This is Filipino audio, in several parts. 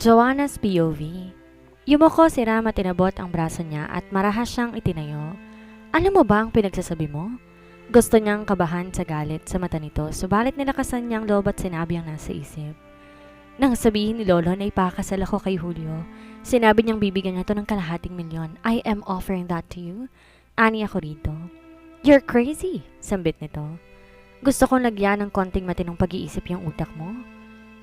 Joanna's POV. Yumuko si Ram at tinabot ang braso niya at marahas siyang itinayo. Alam mo ba ang pinagsasabi mo? Gusto niyang kabahan sa galit sa mata nito, subalit nilakasan niyang loob at sinabi ang nasa isip. Nang sabihin ni Lolo na ipakasal ako kay Julio, sinabi niyang bibigyan niya ito ng ₱200,000. I am offering that to you. Ani ako rito. You're crazy, sambit nito. Gusto kong lagyan ng konting matinong pag-iisip yung utak mo.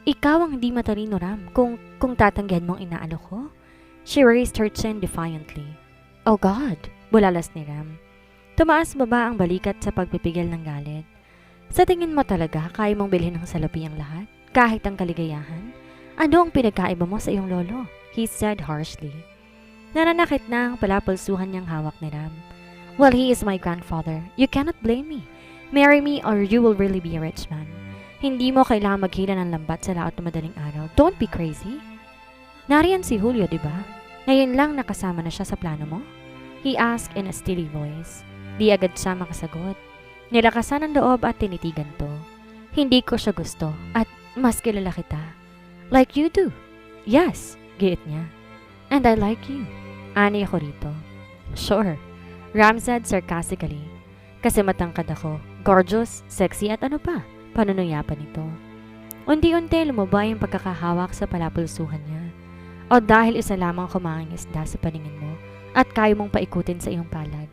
Ikaw ang hindi matalino, Ram, kung tatanggihan mong inaalok ko. She raised her chin defiantly. Oh God, bulalas ni Ram. Tumaas baba ang balikat sa pagpipigil ng galit. Sa tingin mo talaga kaya mong bilhin ng salapi ang lahat? Kahit ang kaligayahan? Ano ang pinagkaiba mo sa iyong lolo? He said harshly. Nananakit na ang palapulsuhan niyang hawak ni Ram. Well, he is my grandfather. You cannot blame me. Marry me or you will really be a rich man. Hindi mo kailangan maghila ng lambat sa laot ng madaling araw. Don't be crazy. Nariyan si Julio, di ba? Ngayon lang nakasama na siya sa plano mo? He asked in a steady voice. Di agad siya makasagot. Nilakasan ang loob at tinitigan to. Hindi ko siya gusto at mas kilala kita. Like you do. Yes, giit niya. And I like you. Ani ako rito. Sure, Ram said sarcastically. Kasi matangkad ako, gorgeous, sexy at ano pa, panunuyapan nito. Unti-unti lumabay ang pagkakahawak sa palapulsuhan niya. O dahil isa lamang kumanging isda sa paningin mo at kaya mong paikutin sa iyong palad.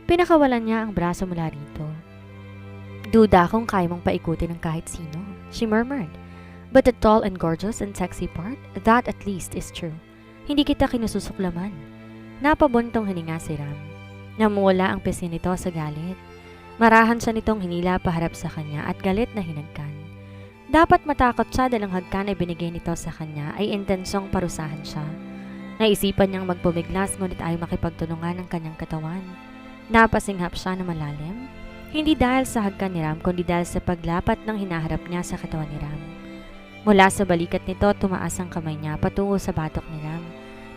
Pinakawalan niya ang braso mula rito. Duda kung kaya mong paikutin ng kahit sino, she murmured. But the tall and gorgeous and sexy part, that at least is true. Hindi kita kinususuklaman. Napabuntong hininga si Ram. Namula ang pisngi nito sa galit. Marahan siya nitong hinila paharap sa kanya at galit na hinagkan. Dapat matakot siya dahil ang hagkan ay binigay nito sa kanya ay intensyong parusahan siya. Naisipan niyang magpumiglas ngunit ay makipagtulungan ng kanyang katawan. Napasinghap siya na malalim. Hindi dahil sa hagkan ni Ram kundi dahil sa paglapat ng hinaharap niya sa katawan ni Ram. Mula sa balikat nito tumaas ang kamay niya patungo sa batok ni Ram.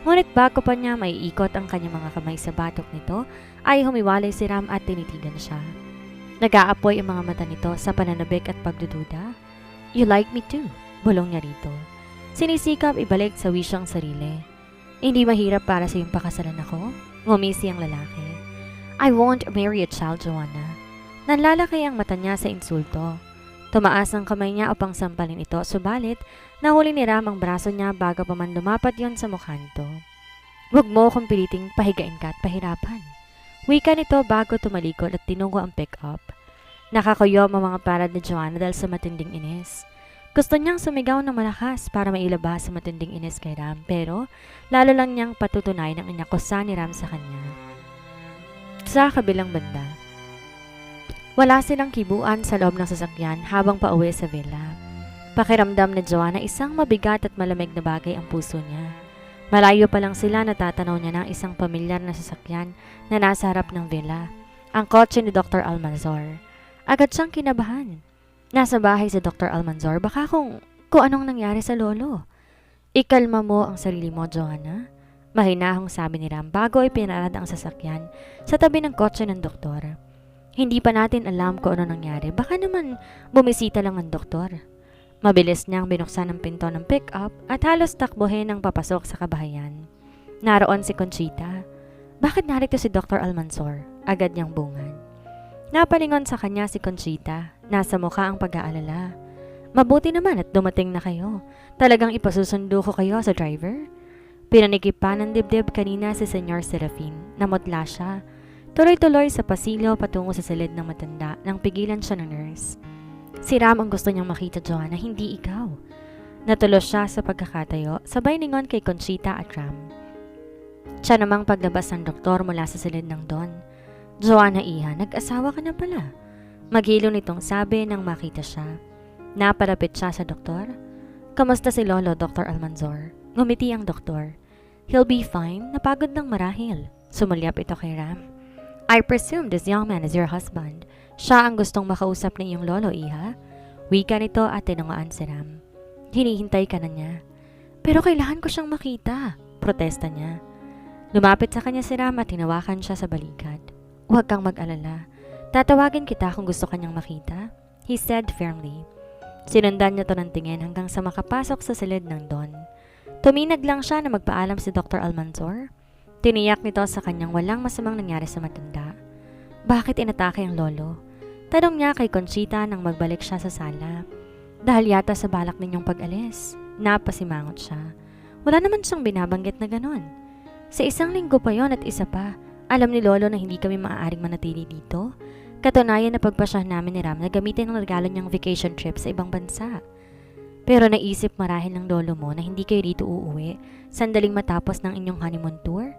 Ngunit bago pa niya maiikot ang kanyang mga kamay sa batok nito ay humiwalay si Ram at tinitigan siya. Nag-aapoy ang mga mata nito sa pananabik at pagdududa. You like me too, bulong niya rito. Sinisikap ibalik sa wisyo ang sarili. Hindi mahirap para sa iyong pakasalan ako? Ngumisi ang lalaki. I won't marry a child, Joanna. Nanlalaki ang mata niya sa insulto. Tumaas ang kamay niya upang sampalin ito, subalit nahuli ni Ram ang braso niya bago pa man lumapat yon sa mukha nito. Huwag mo akong piliting pahigain ka at pahirapan. Wika nito bago tumalikod at tinungo ang pick-up. Nakakuyom ang mga palad ni Joanna dahil sa matinding inis. Gusto niyang sumigaw ng malakas para mailabas sa matinding inis kay Ram, pero lalo lang niyang patutunay ng inakusa ni Ram sa kanya. Sa kabilang banda, wala silang kibuan sa loob ng sasakyan habang pauwi sa villa. Pakiramdam ni Joanna isang mabigat at malamig na bagay ang puso niya. Malayo pa lang sila natatanaw niya ng isang pamilyar na sasakyan na nasa harap ng villa, ang kotse ni Dr. Almanzor. Agad siyang kinabahan. Nasa bahay si Dr. Almanzor, baka kung anong nangyari sa lolo. Ikalma mo ang sarili mo, Joanna. Mahinahong sabi ni Ram bago ay pinarad ang sasakyan sa tabi ng kotse ng doktor. Hindi pa natin alam kung ano nangyari. Baka naman bumisita lang ang doktor. Mabilis niyang binuksan ang pinto ng pick-up at halos takbuhin ang papasok sa kabahayan. Naroon si Conchita. Bakit narito si Dr. Almanzor? Agad niyang bungad. Napalingon sa kanya si Conchita. Nasa mukha ang pag-aalala. Mabuti naman at dumating na kayo. Talagang ipasusundo ko kayo sa driver? Pinanikipan ng dibdib kanina si Senyor Serafin. Namutla siya. Tuloy-tuloy sa pasilyo patungo sa silid ng matanda nang pigilan siya ng nurse. Si Ram ang gusto niyang makita, Joanna, hindi ikaw. Natulos siya sa pagkakatayo, sabay ningon kay Conchita at Ram. Siya namang paglabas ng doktor mula sa silid ng Don. Joanna, iha, nag-asawa ka na pala. Maghilo nitong sabi nang makita siya. Napalapit siya sa doktor. Kamusta si Lolo, Dr. Almanzor? Ngumiti ang doktor. He'll be fine, napagod ng marahil. Sumulyap ito kay Ram. I presume this young man is your husband. Siya ang gustong makausap ng iyong lolo, iha. Wika nito at tinungaan si Ram. Hinihintay ka na niya. Pero kailangan ko siyang makita, protesta niya. Lumapit sa kanya si Ram at hinawakan siya sa balikat. Huwag kang mag-alala. Tatawagin kita kung gusto kanyang makita, he said firmly. Sinundan niya to ng tingin hanggang sa makapasok sa silid ng Don. Tuminag lang siya na magpaalam si Dr. Almanzor. Tiniyak nito sa kanyang walang masamang nangyari sa matanda. Bakit inatake ang lolo? Tanong niya kay Conchita nang magbalik siya sa sala. Dahil yata sa balak ninyong pag-alis. Napasimangot siya. Wala naman siyang binabanggit na ganon. Sa isang linggo pa yon at isa pa, alam ni lolo na hindi kami maaaring manatili dito. Katunayan na pagpasyahan namin ni Ram na gamitin ang regalo niyang vacation trip sa ibang bansa. Pero naisip marahil ng lolo mo na hindi kayo rito uuwi sandaling matapos ng inyong honeymoon tour.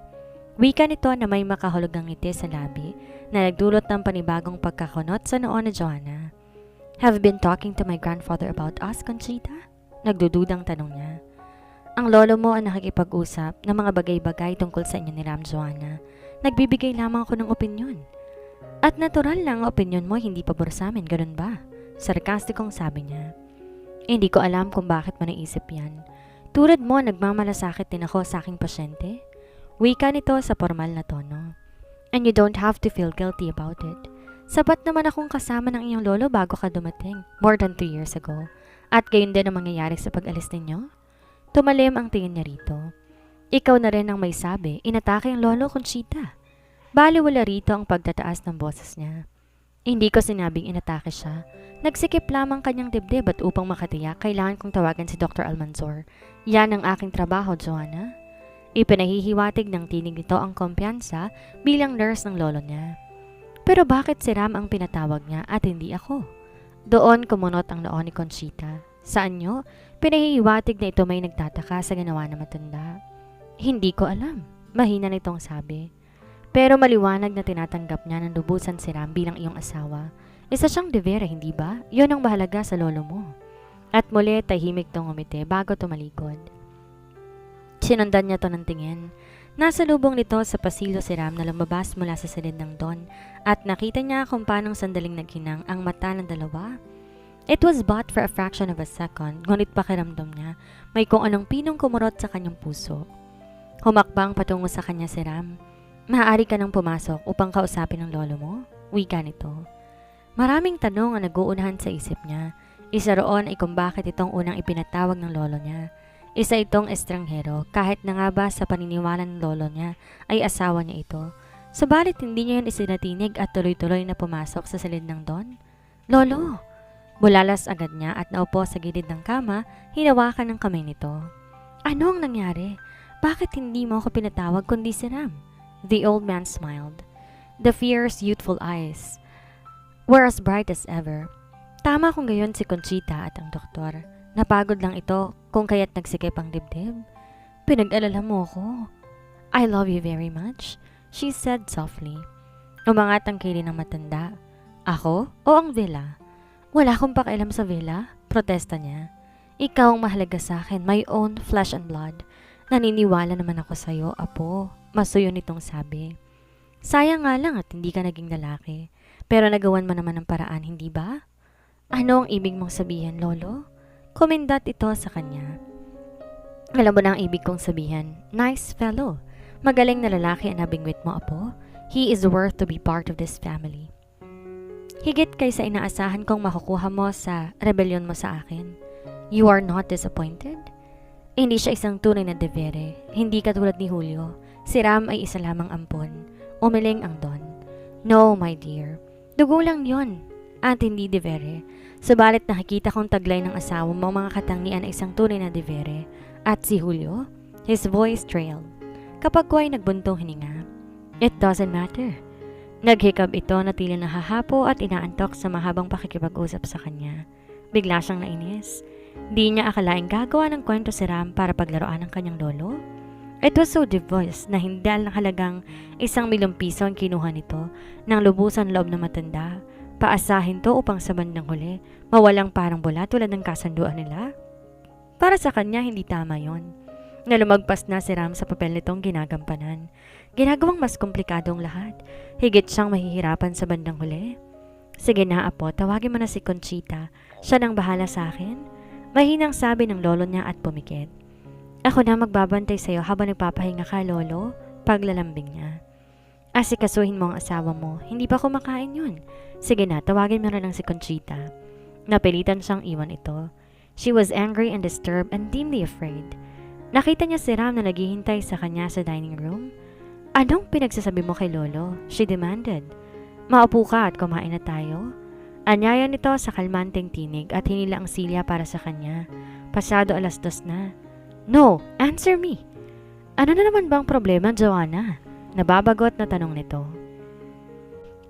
Wika nito na may makahulugang ngiti sa labi na nagdulot ng panibagong pagkakunot sa noo ni Joanna. Have you been talking to my grandfather about us, Conchita? Nagdududang tanong niya. Ang lolo mo ang nakikipag-usap ng mga bagay-bagay tungkol sa inyo ni Ram, Joanna. Nagbibigay lamang ako ng opinyon. At natural lang ang opinyon mo hindi pabor sa amin, ganun ba? Sarkastikong sabi niya. Hindi ko alam kung bakit mo naisip yan. Tulad mo, nagmamalasakit din ako sa aking pasyente. Wika nito sa formal na tono. And you don't have to feel guilty about it. Sapat naman akong kasama ng iyong lolo bago ka dumating, more than 2 years ago. At gayon din ang mangyayari sa pag-alis ninyo? Tumalim ang tingin niya rito. Ikaw na rin ang may sabi, inatake ang lolo, Conchita. Baliwala rito ang pagtataas ng boses niya. Hindi ko sinabing inatake siya. Nagsikip lamang kanyang dibdib at upang makatiyak, kailangan kong tawagan si Dr. Almanzor. Yan ang aking trabaho, Joanna. Ipinahihiwatig ng tinig nito ang kumpiyansa bilang nurse ng lolo niya. Pero bakit si Ram ang pinatawag niya at hindi ako? Doon kumunot ang noo ni Conchita. Saan nyo? Pinahihiwatig na ito may nagtataka sa ginawa na matanda. Hindi ko alam. Mahina nitong sabi. Pero maliwanag na tinatanggap niya ng lubusan si Ram bilang iyong asawa. Isa siyang devere, hindi ba? Yun ang bahalaga sa lolo mo. At muli tahimik tong umiti bago tumalikod. Sinundan niya to ng tingin. Nasa lubong nito sa pasilyo si Ram na lumabas mula sa silid ng Don at nakita niya kung paanong sandaling naghinang ang mata ng dalawa. It was but for a fraction of a second, ngunit pakiramdam niya may kung anong pinong kumurot sa kanyang puso. Humakbang patungo sa kanya si Ram. Maaari ka nang pumasok upang kausapin ng lolo mo? Wika nito. Maraming tanong ang nag-uunahan sa isip niya. Isa roon ay kung bakit itong unang ipinatawag ng lolo niya. Isa itong estranghero kahit na nga ba sa paniniwala ng lolo niya ay asawa niya ito. Subalit hindi niya yun isinatinig at tuloy-tuloy na pumasok sa silid ng Don. Lolo! Bulalas agad niya at naupo sa gilid ng kama, hinawakan ng kamay nito. Ano ang nangyari? Bakit hindi mo ako pinatawag kundi si Ram? The old man smiled. The fierce, youthful eyes were as bright as ever. Tama kung gayon si Conchita at ang doktor. Napagod lang ito kung kaya't nagsikip ang dibdib. Pinag-alala mo ko. I love you very much, she said softly. Umangat ang kilay ng matanda. Ako o ang villa? Wala akong pakialam sa villa, protesta niya. Ikaw ang mahalaga sa akin, my own flesh and blood. Naniniwala naman ako sa'yo, apo. Masuyo nitong sabi. Sayang nga lang at hindi ka naging lalaki. Pero nagawan mo naman ng paraan, hindi ba? Ano ang ibig mong sabihin, lolo? Kumindat ito sa kanya. Alam mo na ang ibig kong sabihin. Nice fellow. Magaling na lalaki ang nabingwit mo, apo. He is worth to be part of this family. Higit kaysa inaasahan kong makukuha mo sa rebellion mo sa akin. You are not disappointed? Hindi siya isang tunay na devere. Hindi katulad ni Julio. Si Ram ay isa lamang ampon. Umiling ang Don. No, my dear. Dugo lang yon. At hindi devere. Subalit nakikita kong taglay ng asawa mo mga katangian na isang tunay na devere. At si Julio? His voice trailed. Kapag ko ay nagbuntong hininga. It doesn't matter. Naghikab ito na tila nahahapo at inaantok sa mahabang pakikipag-usap sa kanya. Bigla siyang nainis. Di niya akalaing gagawa ng kwento si Ram para paglaruan ng kanyang lolo. It was so devoid na hindi lang halagang 1,000,000 piso ang kinuha nito nang lubusan loob na matanda. Paasahin to upang sa bandang huli, mawalang parang bula tulad ng kasunduan nila. Para sa kanya, hindi tama yon. Nalumagpas na si Ram sa papel nitong ginagampanan. Ginagawang mas komplikado ang lahat. Higit siyang mahihirapan sa bandang huli. Sige na, apo, tawagin mo na si Conchita. Siya nang bahala sa akin. Mahinang sabi ng lolo niya at pumikit. Ako na magbabantay sa'yo habang nagpapahinga ka, lolo. Paglalambing niya. Asikasuhin mo ang asawa mo. Hindi pa kumakain yun. Sige na, tawagin mo na lang si Conchita. Napilitan siyang iwan ito. She was angry and disturbed and dimly afraid. Nakita niya si Ram na naghihintay sa kanya sa dining room. Anong pinagsasabi mo kay Lolo? She demanded. Maupo ka at kumain na tayo. Anyaya nito sa kalmanteng tinig at hinila ang silya para sa kanya. Pasado 2:00 na. No, answer me. Ano na naman bang problema, Joanna? Nababagot na tanong nito.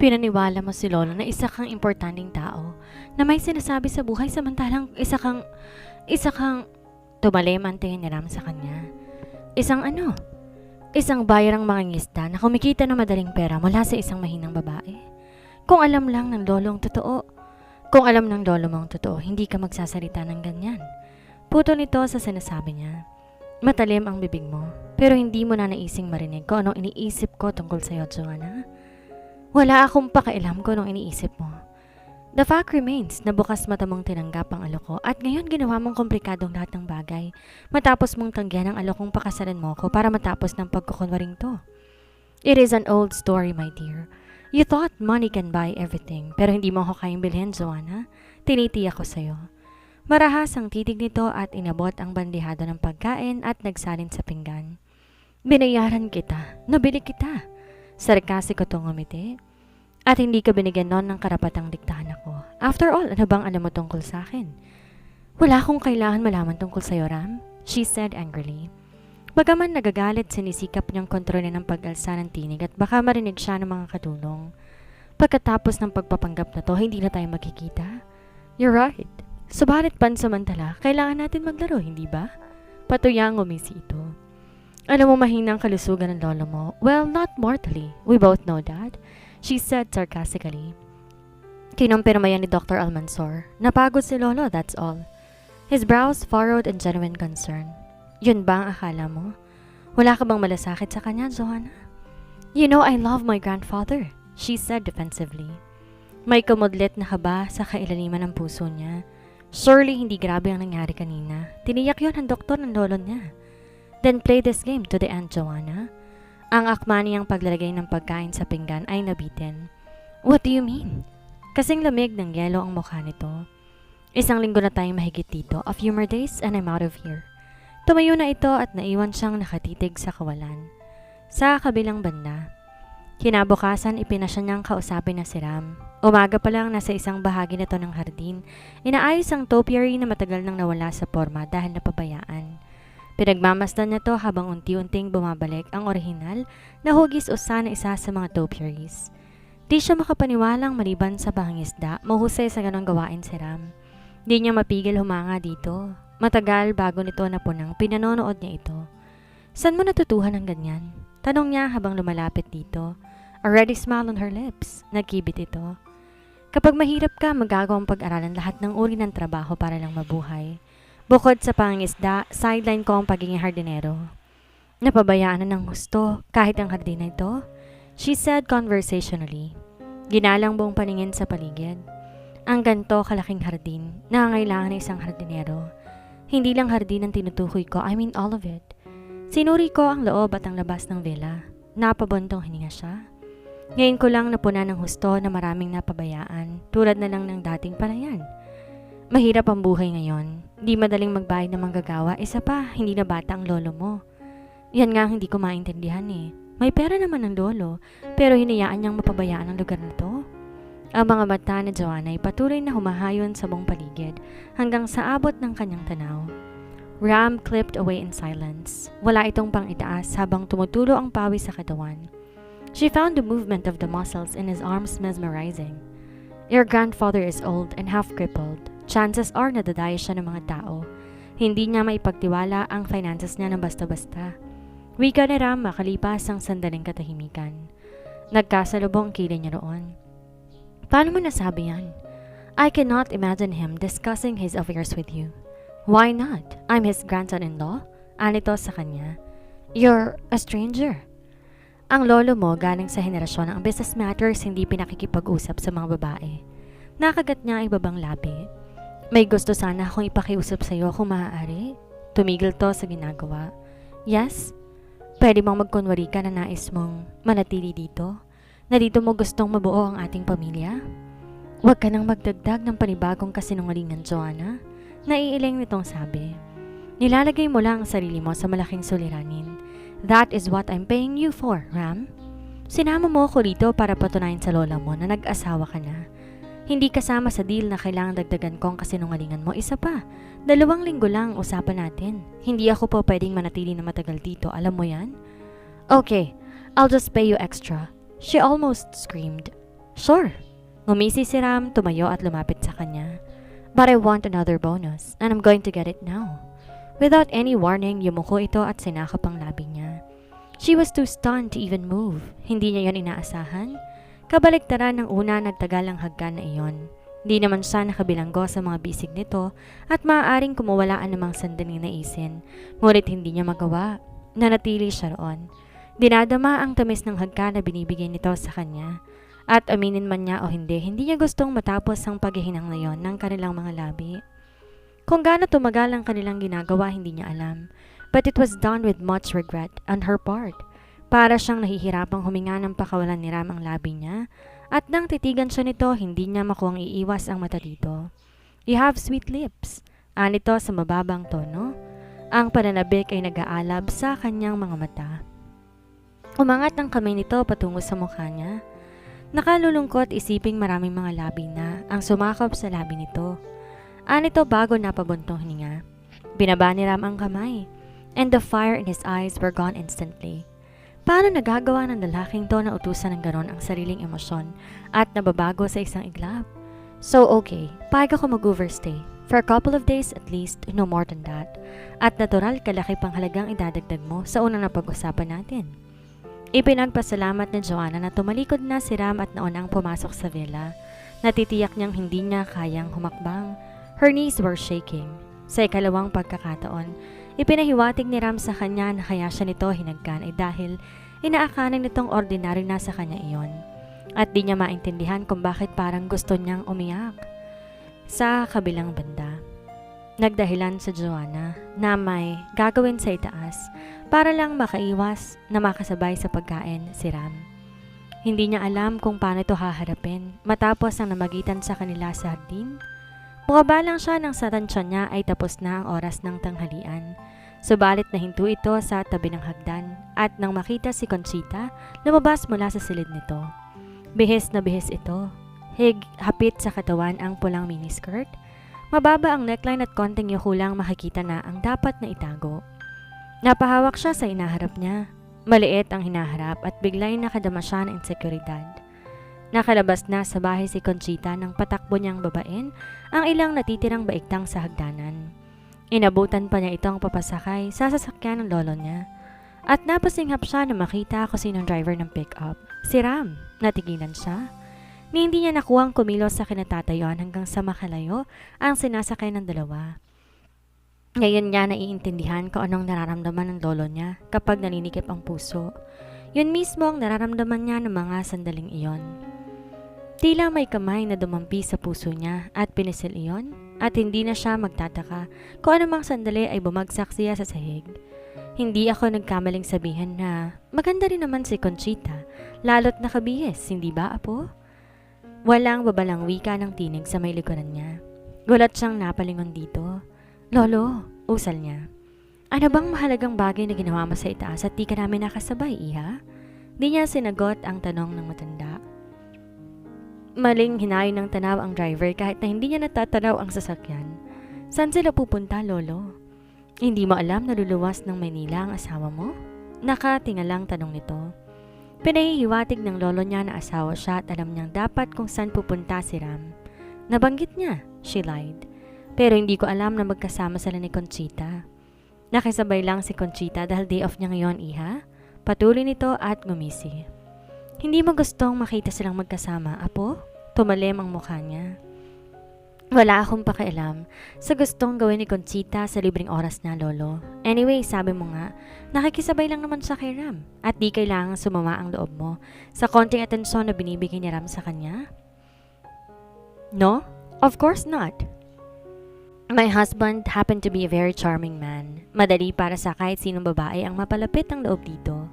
Pinaniwala mo si Lolo na isa kang importanteng tao na may sinasabi sa buhay samantalang isa kang tumalim ang tingin ni Ram sa kanya. Isang bayarang mangingisda na kumikita ng madaling pera mula sa isang mahinang babae. Kung alam ng lolo mong totoo, hindi ka magsasalita ng ganyan. Puto nito sa sinasabi niya. Matalim ang bibig mo, pero hindi mo na naising marinig kung anong iniisip ko tungkol sa'yo, Joanna. Wala akong pakialam kung anong iniisip mo. The fact remains na bukas mata mong tinanggap ang alok ko at ngayon ginawa mong komplikadong lahat ng bagay matapos mong tanggihan ang alokong pakasalan mo ko para matapos ng pagkukunwaring to. It is an old story, my dear. You thought money can buy everything pero hindi mo ako kayang bilhin, Joanna. Tinitiyak ko sa'yo. Marahas ang titig nito at inabot ang bandihado ng pagkain at nagsalin sa pinggan. Binayaran kita, nabili kita. Sarkasiko tong ngumiti. At hindi ka binigyan nun ng karapatang diktahan ako. After all, ano bang alam mo tungkol sa akin? Wala akong kailangan malaman tungkol sa'yo, Ram, she said angrily. Bagaman nagagalit, sinisikap niyang kontrolin ang pag-alsa ng tinig at baka marinig siya ng mga katulong. Pagkatapos ng pagpapanggap na to, hindi na tayo magkikita. You're right. Subalit pansamantala, kailangan natin maglaro, hindi ba? Patuyang umisi ito. Alam mo mahinang kalusugan ng lolo mo? Well, not mortally. We both know that. She said sarcastically. Kinumpirma yan ni Dr. Almansor. Napagod si Lolo, that's all. His brows furrowed in genuine concern. Yun ba ang akala mo? Wala ka bang malasakit sa kanya, Joanna? You know I love my grandfather, she said defensively. May kumudlit na kaba sa kailaliman ng puso niya. Surely hindi grabe ang nangyari kanina. Tiniyak yun ang doktor ng lolo niya. Then play this game to the end, Joanna. Ang akma niyang paglalagay ng pagkain sa pinggan ay nabitin. What do you mean? Kasing lamig ng yelo ang mukha nito. 1 linggo na tayong mahigit dito. A few more days and I'm out of here. Tumayo na ito at naiwan siyang nakatitig sa kawalan. Sa kabilang banda, kinabukasan ipinasya niyang kausapin na si Ram. Umaga pa lang nasa isang bahagi na to ng hardin. Inaayos ang topiary na matagal nang nawala sa forma dahil napabayaan. Pinagmamasdan niya to habang unti-unting bumabalik ang orihinal na hugis o sana isa sa mga topiaries. Di siya makapaniwalang maliban sa pangingisda, mahusay sa ganong gawain si Ram. Di niya mapigil humanga dito. Matagal bago nito napunang pinanonood niya ito. San mo natutuhan ng ganyan? Tanong niya habang lumalapit dito. A ready smile on her lips. Nagkibit ito. Kapag mahirap ka, magagawang pag-aralan lahat ng uri ng trabaho para lang mabuhay. Bukod sa pangingisda, sideline ko ang pagiging hardinero. Napabayaan na ng husto kahit ang hardin na ito, she said conversationally. Ginalang buong paningin sa paligid. Ang ganto kalaking hardin, nangangailangan ng isang hardinero. Hindi lang hardin ang tinutukoy ko, I mean all of it. Sinuri ko ang loob at ang labas ng villa. Napabuntong hininga siya. Ngayon ko lang napuna ng husto na maraming napabayaan, tulad na lang ng dating palayan. Mahirap ang buhay ngayon. Di madaling magbayad ng manggagawa. Isa pa, hindi na bata ang lolo mo. Yan nga hindi ko maintindihan eh. May pera naman ang lolo, pero hinayaan niyang mapabayaan ang lugar na to. Ang mga mata ni Joanna ay patuloy na humahayon sa buong paligid hanggang sa abot ng kanyang tanaw. Ram clipped away in silence. Wala itong pang-itaas habang tumutulo ang pawis sa katawan. She found the movement of the muscles in his arms mesmerizing. Your grandfather is old and half-crippled. Chances are nadadaya siya ng mga tao. Hindi niya maipagtiwala ang finances niya ng basta-basta. Wika ni Ram makalipas ang sandaling katahimikan. Nagkasalubong ang kilay niya roon. Paano mo nasabi yan? I cannot imagine him discussing his affairs with you. Why not? I'm his grandson-in-law. Anito sa kanya. You're a stranger. Ang lolo mo galing sa henerasyon ng business matters hindi pinakikipag-usap sa mga babae. Nakagat niya ang ibabang labi. May gusto sana akong ipakiusap sa iyo kung maaari. Tumigil to sa ginagawa. Yes? Pwede mong magkunwari ka na nais mong manatili dito? Na dito mo gustong mabuo ang ating pamilya? Huwag ka nang magdagdag ng panibagong kasinungalingan, Joanna. Naiiling nitong sabi. Nilalagay mo lang ang sarili mo sa malaking suliranin. That is what I'm paying you for, Ram. Sinama mo ako rito para patunayan sa lola mo na nag-asawa ka na. Hindi kasama sa deal na kailangang dagdagan ko ang kasinungalingan mo. Isa pa, 2 linggo lang ang usapan natin. Hindi ako po pwedeng manatili na matagal dito, alam mo yan? Okay, I'll just pay you extra. She almost screamed. Sure. Ngumisi si Ram, tumayo at lumapit sa kanya. But I want another bonus, and I'm going to get it now. Without any warning, yumuko ito at sinakap ang labi niya. She was too stunned to even move. Hindi niya yon inaasahan. Kabaliktaran ng una nagtagal ang hagkan na iyon. Di naman siya nakabilanggo sa mga bisig nito at maaaring kumuwalaan namang sandaling naisin. Ngunit hindi niya magawa. Nanatili siya roon. Dinadama ang tamis ng hagkan na binibigay nito sa kanya. At aminin man niya o hindi niya gustong matapos ang paghihinang na yon ng kanilang mga labi. Kung gaano tumagal ang kanilang ginagawa, hindi niya alam. But it was done with much regret on her part. Para siyang nahihirapang huminga ng pakawalan ni Ram ang labi niya. At nang titigan siya nito, hindi niya makuhang iiwas ang mata dito. You have sweet lips. Anito sa mababang tono. Ang pananabik ay nag-aalab sa kanyang mga mata. Umangat ang kamay nito patungo sa mukha niya. Nakalulungkot isiping maraming mga labi na ang sumakop sa labi nito. Anito bago napabuntong hininga. Binaba ni Ram ang kamay, and the fire in his eyes were gone instantly. Paano nagagawa ng lalaking to na utusan ng ganon ang sariling emosyon at nababago sa isang iglap? So okay, payag ako mag-overstay. For a couple of days at least, no more than that. At natural kalaki pang halagang idadagdag mo sa unang napag-usapan natin. Ipinagpasalamat ni Joanna na tumalikod na si Ram at naunang pumasok sa villa. Natitiyak niyang hindi niya kayang humakbang. Her knees were shaking. Sa ikalawang pagkakataon, ipinahiwatig ni Ram sa kanya na kaya siya nito hinagkan ay dahil inaakanan nitong ordinary na sa kanya iyon. At di niya maintindihan kung bakit parang gusto niyang umiyak. Sa kabilang banda, nagdahilan sa Joanna na may gagawin sa itaas para lang makaiwas na makasabay sa pagkain si Ram. Hindi niya alam kung paano ito haharapin matapos ang namagitan sa kanila sa hardin. Bumaba lang siya nang sa tansya niya ay tapos na ang oras ng tanghalian. Subalit nahinto ito sa tabi ng hagdan at nang makita si Conchita, lumabas mula sa silid nito. Bihis na bihis ito. Hapit sa katawan ang pulang miniskirt. Mababa ang neckline at konting yuko lang makikita na ang dapat na itago. Napahawak siya sa inaharap niya. Maliit ang hinaharap at biglay nakadama siya ng inseguridad. Nakalabas na sa bahay si Conchita nang patakbo niyang babain ang ilang natitirang baiktang sa hagdanan. Inabutan pa niya itong papasakay sa sasakyan ng lolo niya. At napasinghap siya na makita kung sinong driver ng pick-up. Si Ram. Natigilan siya. Ni hindi niya nakuhang kumilos sa kinatatayuan hanggang sa makalayo ang sinasakay ng dalawa. Ngayon niya naiintindihan kung anong nararamdaman ng lolo niya kapag naninikip ang puso. Yun mismo ang nararamdaman niya ng mga sandaling iyon. Tila may kamay na dumampi sa puso niya at pinisil iyon at hindi na siya magtataka kung anumang sandali ay bumagsak siya sa sahig. Hindi ako nagkamaling sabihin na maganda rin naman si Conchita, lalo't nakabihis, hindi ba apo? Walang babalang wika ng tinig sa may likuran niya. Gulat siyang napalingon dito. Lolo, usal niya. Ano bang mahalagang bagay na ginawa mo sa itaas at di ka namin nakasabay, iha? Di niya sinagot ang tanong ng matanda. Maling hinayon ng tanaw ang driver kahit na hindi niya natatanaw ang sasakyan. Saan sila pupunta, lolo? Hindi mo alam na luluwas ng Maynila ang asawa mo? Nakatingalang tanong nito. Pinahihiwatig ng lolo niya na asawa siya at alam niyang dapat kung saan pupunta si Ram. Nabanggit niya, she lied. Pero hindi ko alam na magkasama sila ni Conchita. Nakisabay lang si Conchita dahil day off niya ngayon, iha. Patuloy nito at ngumisi. Hindi mo gustong makita silang magkasama, apo? Tumalim ang mukha niya. Wala akong pakialam sa gustong gawin ni Conchita sa libreng oras na, lolo. Anyway, sabi mo nga, nakikisabay lang naman siya kay Ram at di kailangang sumama ang loob mo sa konting atensyon na binibigay ni Ram sa kanya? No? Of course not. My husband happened to be a very charming man. Madali para sa kahit sinong babae ang mapalapit ang loob dito.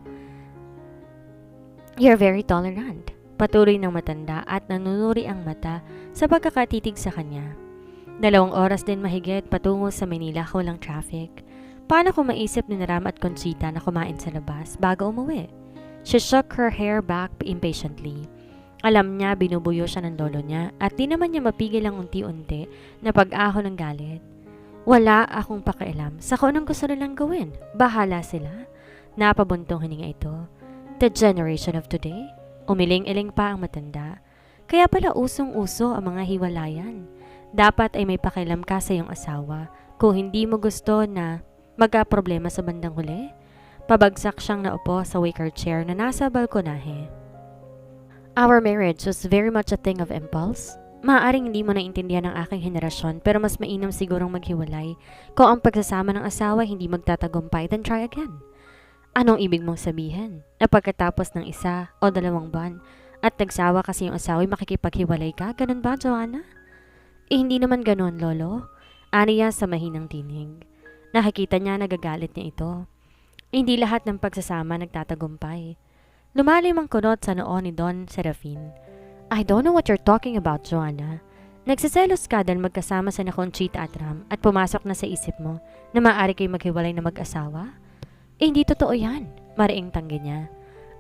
You're very tolerant. Patuloy ng matanda at nanunuri ang mata sa pagkakatitig sa kanya. 2 oras din mahigit patungo sa Manila, walang traffic. Paano kung maisip ni Ram at Conchita na kumain sa labas bago umuwi? She shook her hair back impatiently. Alam niya binubuyo siya ng lolo niya at di naman niya mapigil ang unti-unti na pag-ahon ng galit. Wala akong pakialam sa kung anong gusto nilang gawin. Bahala sila. Napabuntong hininga ito. The generation of today? Umiling-iling pa ang matanda. Kaya pala usong-uso ang mga hiwalayan. Dapat ay may pakialam ka sa iyong asawa kung hindi mo gusto na magka-problema sa bandang huli. Pabagsak siyang naupo sa wicker chair na nasa balkonahe. Our marriage was very much a thing of impulse. Maaaring hindi mo naintindihan ang aking henerasyon pero mas mainam sigurong maghiwalay kung ang pagsasama ng asawa hindi magtatagumpay then try again. Anong ibig mong sabihin? Na pagkatapos ng 1 o 2 buwan at nagsawa kasi yung asawa makikipaghiwalay ka? Ganun ba, Joanna? Hindi naman ganun, Lolo. Aniya sa mahinang tinig. Nakikita niya nagagalit niya ito. Hindi lahat ng pagsasama nagtatagumpay. Lumalim ang kunot sa noo ni Don Serafin. I don't know what you're talking about, Joanna. Nagsiselos ka dahil magkasama sa Conchita at Ram at pumasok na sa isip mo na maaari kayo maghiwalay na mag-asawa? Hindi totoo yan, mariing tanggi niya.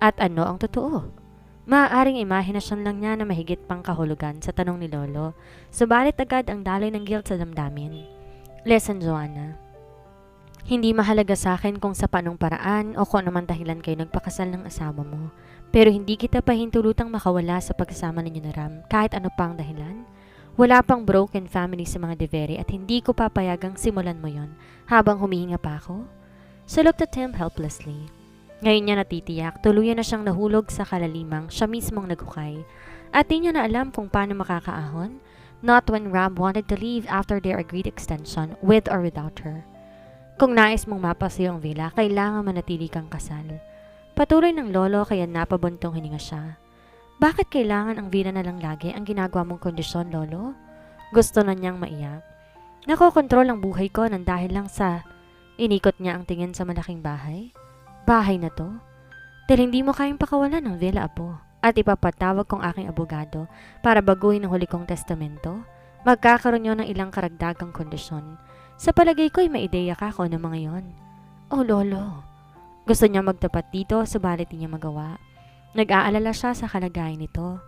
At ano ang totoo? Maaaring imahinasyon lang niya na mahigit pang kahulugan sa tanong ni Lolo, subalit agad ang daloy ng guilt sa damdamin. Listen, Joanna. Hindi mahalaga sa akin kung sa panong paraan o kung naman dahilan kayo nagpakasal ng asawa mo. Pero hindi kita pahintulutang makawala sa pagsasama ninyo na Ram kahit ano pang dahilan. Wala pang broken family sa mga Devere at hindi ko papayagang simulan mo yon habang humihinga pa ako. She looked at him helplessly. Ngayon niya natitiyak, tuluyan na siyang nahulog sa kalalimang siya mismong naghukay. At di niya na alam kung paano makakaahon. Not when Ram wanted to leave after their agreed extension with or without her. Kung nais mong mapasaya ang villa, kailangan manatili kang kasal. Patuloy ng lolo kaya napabuntong hininga siya. Bakit kailangan ang villa na lang lagi ang ginagawa mong kondisyon, Lolo? Gusto na niyang maiyak. Nakokontrol ang buhay ko nang dahil lang sa inikot niya ang tingin sa malaking bahay. Bahay na to? Dahil hindi mo kayang pakawalan ng villa, Apo. At ipapatawag kong aking abogado para baguhin ang huli kong testamento. Magkakaroon yun ng ilang karagdagang kondisyon. Sa palagay ko'y may ideya ka kung ano mga yon. Oh, Lolo. Gusto niya magtapat dito, subalit di niya magawa. Nag-aalala siya sa kalagayan nito.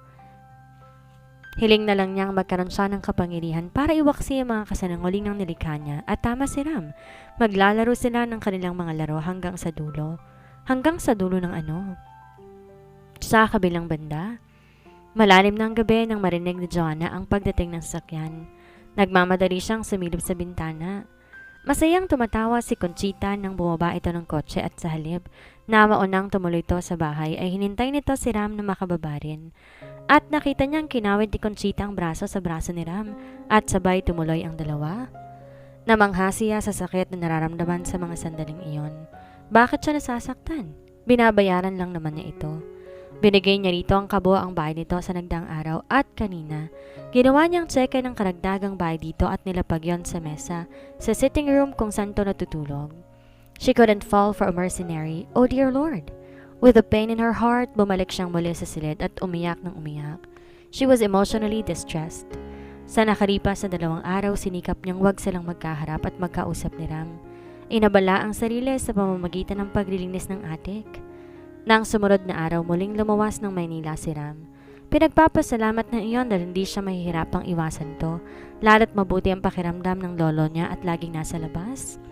Hiling na lang niyang magkaroon siya ng kapangyarihan para iwaksi ang mga kasanungaling ng nilikha niya at tama si Ram. Maglalaro sila ng kanilang mga laro hanggang sa dulo. Hanggang sa dulo ng ano? Sa kabilang banda. Malalim ng gabi nang marinig ni Joanna ang pagdating ng sasakyan. Nagmamadali siyang sumilip sa bintana. Masayang tumatawa si Conchita nang bumaba ito ng kotse at sa halip na maunang tumuloy ito sa bahay ay hinintay nito si Ram na makababa rin. At nakita niyang kinawid ni Conchita ang braso sa braso ni Ram at sabay tumuloy ang dalawa. Namangha siya sa sakit na nararamdaman sa mga sandaling iyon. Bakit siya nasasaktan? Binabayaran lang naman niya ito. Binigay niya rito ang kabuoang bayad nito sa nagdaang araw at kanina. Ginawa niyang tseke ng karagdagang bayad dito at nilapag yon sa mesa sa sitting room kung saan to natutulog. She couldn't fall for a mercenary, oh dear Lord. With a pain in her heart, bumalik siyang muli sa silid at umiyak ng umiyak. She was emotionally distressed. Sa nakalipas na 2 araw, sinikap niyang wag silang magkaharap at magkausap ni Ram. Inabala ang sarili sa pamamagitan ng paglilinis ng attic. Nang sumunod na araw, muling lumawas ng Maynila si Ram. Pinagpapasalamat na iyon dahil hindi siya mahihirapang iwasan to, lalo't mabuti ang pakiramdam ng lolo niya at laging nasa labas.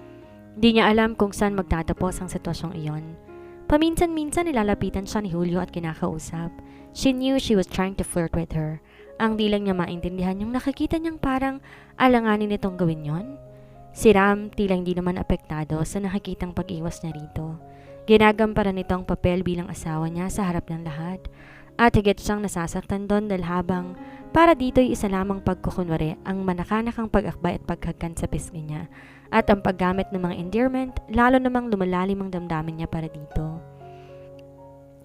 Di niya alam kung saan magtatapos ang sitwasyong iyon. Paminsan-minsan nilalapitan siya ni Julio at kinakausap. She knew she was trying to flirt with her. Ang di lang niya maintindihan yung nakikita niyang parang alanganin nitong gawin yon. Si Ram tila hindi naman apektado sa nakikitang pag-iwas niya rito. Ginagamparan nito ang papel bilang asawa niya sa harap ng lahat. At higit siyang nasasaktan doon dahil habang para dito'y isa lamang pagkukunwari ang manakanakang pag-akbay at paghagkan sa pisngi niya at ang paggamit ng mga endearment, lalo namang lumalalim ang damdamin niya para dito.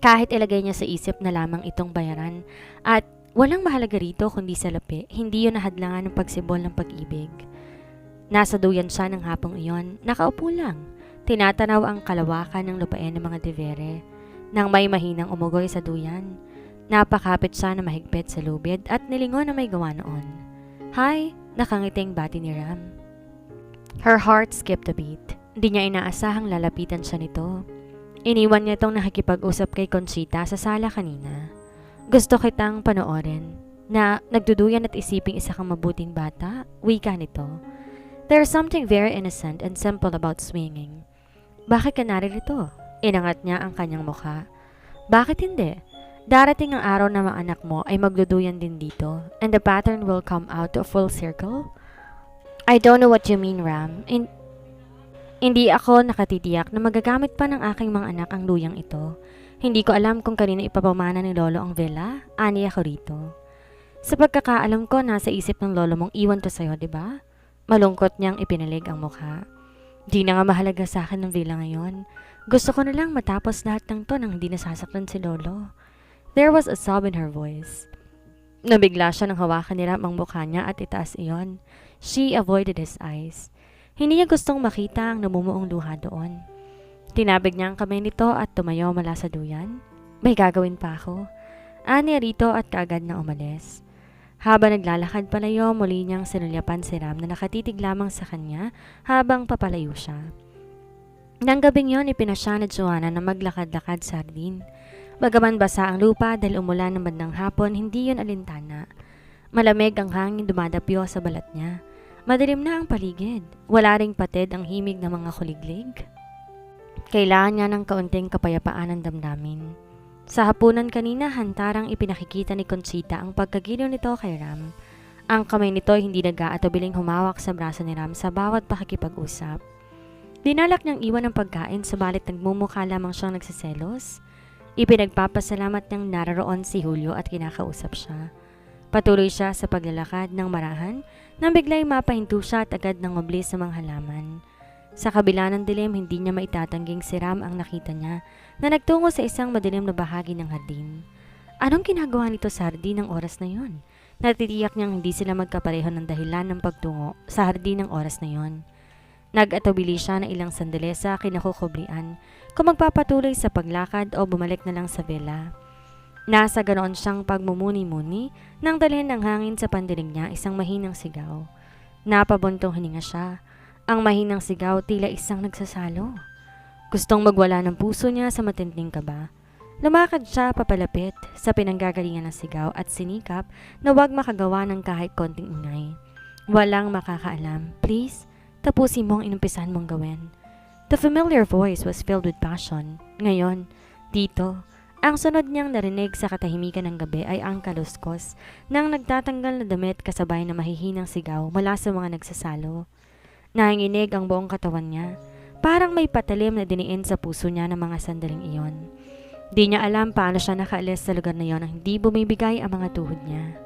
Kahit ilagay niya sa isip na lamang itong bayaran at walang mahalaga rito kundi sa lapi, hindi yun nahadlangan ng pagsibol ng pag-ibig. Nasa duyan siya ng hapong iyon, nakaupo lang. Tinatanaw ang kalawakan ng lupain ng mga Devere. Nang may mahinang umugoy sa duyan, napakapit siya na mahigpit sa lubid at nilingon na may gawa noon. Hi, nakangiting bati ni Ram. Her heart skipped a beat. Di niya inaasahang lalapitan siya nito. Iniwan niya itong nakikipag-usap kay Conchita sa sala kanina. Gusto kitang panoorin na nagduduyan at isiping isa kang mabuting bata, wika nito. There's something very innocent and simple about swinging. Bakit ka naririto? Inangat niya ang kanyang mukha. Bakit hindi? Darating ang araw na mga anak mo ay magduduyan din dito and the pattern will come out to a full circle? I don't know what you mean, Ram. Hindi ako nakatitiyak na magagamit pa ng aking mga anak ang luyang ito. Hindi ko alam kung kanino ipapamana ni Lolo ang villa, ani ako rito. Sa pagkakaalam ko, nasa isip ng Lolo mong iwan to sa'yo, diba? Malungkot niyang ipinilig ang mukha. Di na nga mahalaga sa akin ng villa ngayon. Gusto ko na lang matapos lahat ng to nang hindi nasasaktan si Lolo. There was a sob in her voice. Nabigla siya nang hawakan ni Ram ang mukha niya at itaas iyon. She avoided his eyes. Hindi niya gustong makita ang namumuong luha doon. Tinabig niya ang kamay nito at tumayo mula sa duyan. May gagawin pa ako. Ani rito at kaagad na umalis. Habang naglalakad palayo, muli niyang sinulyapan si Ram na nakatitig lamang sa kanya habang papalayo siya. Nang gabing yon, ipinasya ni Joanna na maglakad-lakad sa hardin. Bagaman basa ang lupa dahil umulan ng bandang hapon, hindi yon alintana. Malamig ang hangin dumadapyo sa balat niya. Madilim na ang paligid. Wala ring patid ang himig ng mga kuliglig. Kailangan niya ng kaunting kapayapaan ng damdamin. Sa hapunan kanina, hantarang ipinakikita ni Conchita ang pagkagiliw nito kay Ram. Ang kamay nito hindi nag-aatubiling humawak sa braso ni Ram sa bawat pakikipag-usap. Dinalak niyang iwan ang pagkain sabalit nagmumukha lamang siyang nagsiselos. Ipinagpapasalamat niyang naroon si Julio at kinakausap siya. Patuloy siya sa paglalakad ng marahan nang bigla'y mapahinto siya at agad nang mablis sa mga halaman. Sa kabila ng dilim, hindi niya maitatangging si Ram ang nakita niya na nagtungo sa isang madilim na bahagi ng hardin. Anong ginagawa nito sa hardin ng oras na yon? Natitiyak niyang hindi sila magkapareho ng dahilan ng pagtungo sa hardin ng oras na yon. Nag-atubili siya na ilang sandali sa kinakukubrian kung magpapatuloy sa paglakad o bumalik na lang sa villa. Nasa ganoon siyang pagmumuni-muni nang dalhin ng hangin sa pandinig niya isang mahinang sigaw. Napabuntong hininga siya. Ang mahinang sigaw tila isang nagsasalo. Gustong magwala ng puso niya sa matinding kaba. Lumakad siya papalapit sa pinanggagalingan ng sigaw at sinikap na huwag makagawa ng kahit konting ingay. Walang makakaalam. Please, tapusin mo ang inumpisahan mong gawin. The familiar voice was filled with passion. Ngayon, dito, ang sunod niyang narinig sa katahimikan ng gabi ay ang kaluskos ng nagtatanggal na damit kasabay na mahihinang sigaw mula sa mga nagsasalo. Nanginginig ang buong katawan niya. Parang may patalim na diniin sa puso niya ng mga sandaling iyon. Di niya alam paano siya nakaalis sa lugar na iyon nang hindi bumibigay ang mga tuhod niya.